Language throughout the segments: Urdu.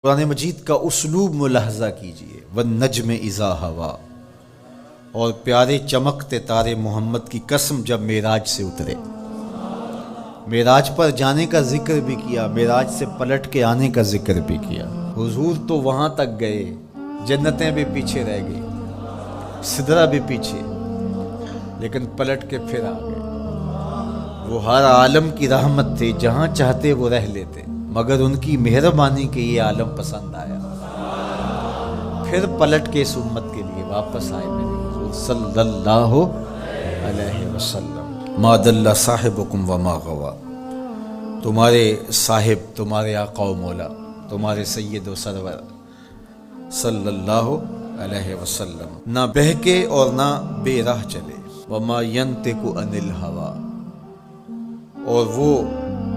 قرآن مجید کا اسلوب ملاحظہ کیجئے، والنجم اذا ہوا، اور پیارے چمکتے تارے محمد کی قسم جب معراج سے اترے۔ معراج پر جانے کا ذکر بھی کیا، معراج سے پلٹ کے آنے کا ذکر بھی کیا۔ حضور تو وہاں تک گئے، جنتیں بھی پیچھے رہ گئی، سدرہ بھی پیچھے، لیکن پلٹ کے پھر آ گئے۔ وہ ہر عالم کی رحمت تھے، جہاں چاہتے وہ رہ لیتے، مگر ان کی مہربانی کے یہ عالم پسند آیا، پھر پلٹ کے اس امت کے لیے واپس آئے میرے حضور صلی اللہ علیہ وسلم۔ ما ضل صاحبکم وما غوا، تمہارے صاحب، تمہارے آقا و مولا، تمہارے سید و سرور صلی اللہ علیہ وسلم نہ بہکے اور نہ بے راہ چلے۔ وما ینطق عن الہوی، اور وہ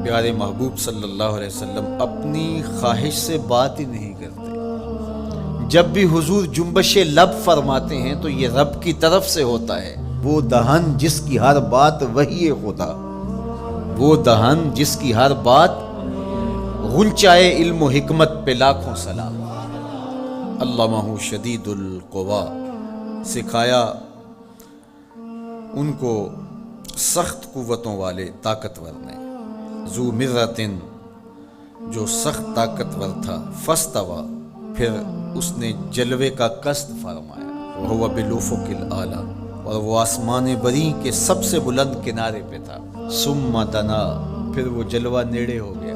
پیارے محبوب صلی اللہ علیہ وسلم اپنی خواہش سے بات ہی نہیں کرتے۔ جب بھی حضور جنبش لب فرماتے ہیں تو یہ رب کی طرف سے ہوتا ہے۔ وہ دہن جس کی ہر بات وحی خدا، وہ دہن جس کی ہر بات غنچائے علم و حکمت پہ لاکھوں سلام۔ علمہ شدید القوا، سکھایا ان کو سخت قوتوں والے طاقتور نے۔ ذو مرتن، جو سخت طاقتور تھا، فاستوی، پھر اس نے جلوے کا قصد فرمایا۔ وہو بالافق الاعلی، اور وہ آسمان بری کے سب سے بلند کنارے پہ تھا۔ ثم دنا، پھر وہ جلوہ نیڑے ہو گیا،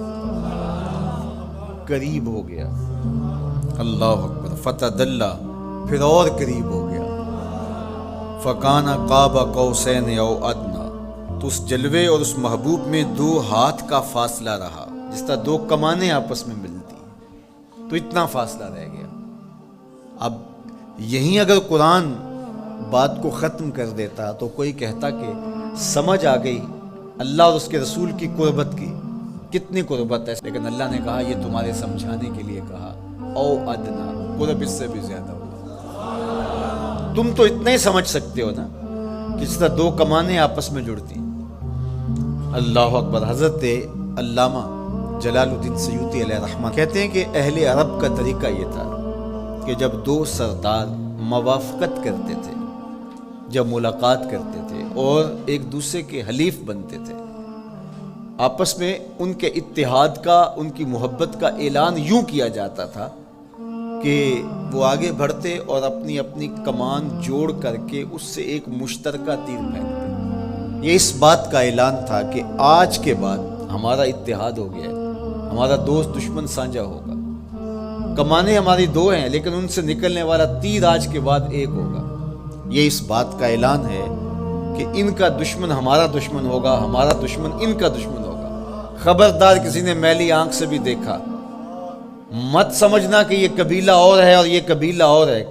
قریب ہو گیا۔ اللہ اکبر۔ فتدلی، پھر اور قریب ہو گیا۔ فکان قاب قوسین او ادنی، تو اس جلوے اور اس محبوب میں 2 ہاتھ کا فاصلہ رہا، جس طرح 2 کمانیں آپس میں ملتی، تو اتنا فاصلہ رہ گیا۔ اب یہیں اگر قرآن بات کو ختم کر دیتا تو کوئی کہتا کہ سمجھ آ گئی اللہ اور اس کے رسول کی قربت کی، کتنی قربت ہے، لیکن اللہ نے کہا یہ تمہارے سمجھانے کے لیے کہا، او ادنا، قرب اس سے بھی زیادہ ہوگا۔ تم تو اتنا ہی سمجھ سکتے ہو نا، جس طرح 2 کمانیں آپس میں جڑتی۔ اللہ اکبر۔ حضرت علامہ جلال الدین سیوطی علیہ رحمہ کہتے ہیں کہ اہل عرب کا طریقہ یہ تھا کہ جب 2 سردار موافقت کرتے تھے، جب ملاقات کرتے تھے اور ایک دوسرے کے حلیف بنتے تھے، آپس میں ان کے اتحاد کا، ان کی محبت کا اعلان یوں کیا جاتا تھا کہ وہ آگے بڑھتے اور اپنی اپنی کمان جوڑ کر کے اس سے ایک مشترکہ تیر پھینکتے۔ یہ اس بات کا اعلان تھا کہ آج کے بعد ہمارا اتحاد ہو گیا ہے، ہمارا دوست دشمن سانجا ہوگا۔ کمانیں ہماری 2 ہیں، لیکن ان سے نکلنے والا تیر آج کے بعد ایک ہوگا۔ یہ اس بات کا اعلان ہے کہ ان کا دشمن ہمارا دشمن ہوگا، ہمارا دشمن ان کا دشمن ہوگا۔ خبردار کسی نے میلی آنکھ سے بھی دیکھا، مت سمجھنا کہ یہ قبیلہ اور ہے اور یہ قبیلہ اور ہے۔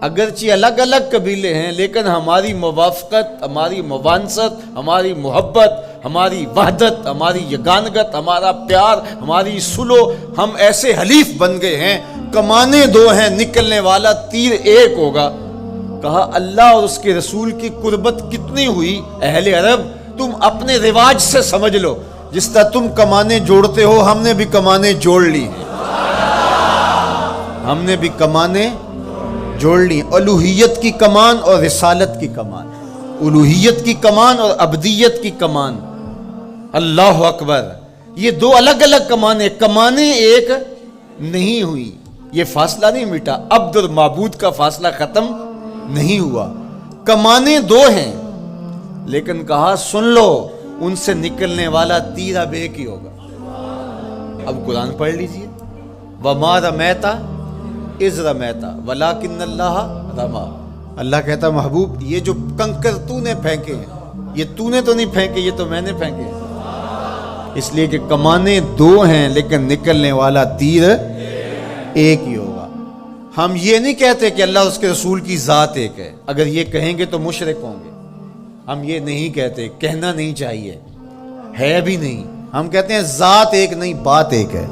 اگرچہ الگ الگ قبیلے ہیں، لیکن ہماری موافقت، ہماری موانست، ہماری محبت، ہماری وحدت، ہماری یگانگت، ہمارا پیار، ہماری صلح، ہم ایسے حلیف بن گئے ہیں۔ کمانیں 2 ہیں، نکلنے والا تیر ایک ہوگا۔ کہا اللہ اور اس کے رسول کی قربت کتنی ہوئی اہل عرب، تم اپنے رواج سے سمجھ لو، جس طرح تم کمانیں جوڑتے ہو، ہم نے بھی کمانیں جوڑ لی ہیں، ہم نے بھی کمانیں جوڑ لی۔ الوہیت کی کمان اور رسالت کی کمان، الوہیت کی کمان اور عبدیت کی کمان۔ اللہ اکبر۔ یہ 2 الگ الگ کمانیں ایک نہیں ہوئی، یہ فاصلہ نہیں مٹا، عبد اور معبود کا فاصلہ ختم نہیں ہوا۔ کمانیں 2 ہیں، لیکن کہا سن لو، ان سے نکلنے والا تیر اب ایک ہی ہوگا۔ اب قرآن پڑھ لیجئے۔ وما رمیت اذ رمیت ولکن اللہ رمی۔ اللہ کہتا محبوب یہ جو کنکر تو نے پھینکے ہیں، یہ تو نے تو نہیں پھینکے، یہ تو میں نے پھینکے ہیں۔ اس لیے کہ کمانیں 2 ہیں، لیکن نکلنے والا تیر ایک ہی ہوگا۔ ہم یہ نہیں کہتے کہ اللہ اور اس کے رسول کی ذات ایک ہے، اگر یہ کہیں گے تو مشرک ہوں گے۔ ہم یہ نہیں کہتے، کہنا نہیں چاہیے، ہے بھی نہیں۔ ہم کہتے ہیں ذات ایک نہیں، بات ایک ہے۔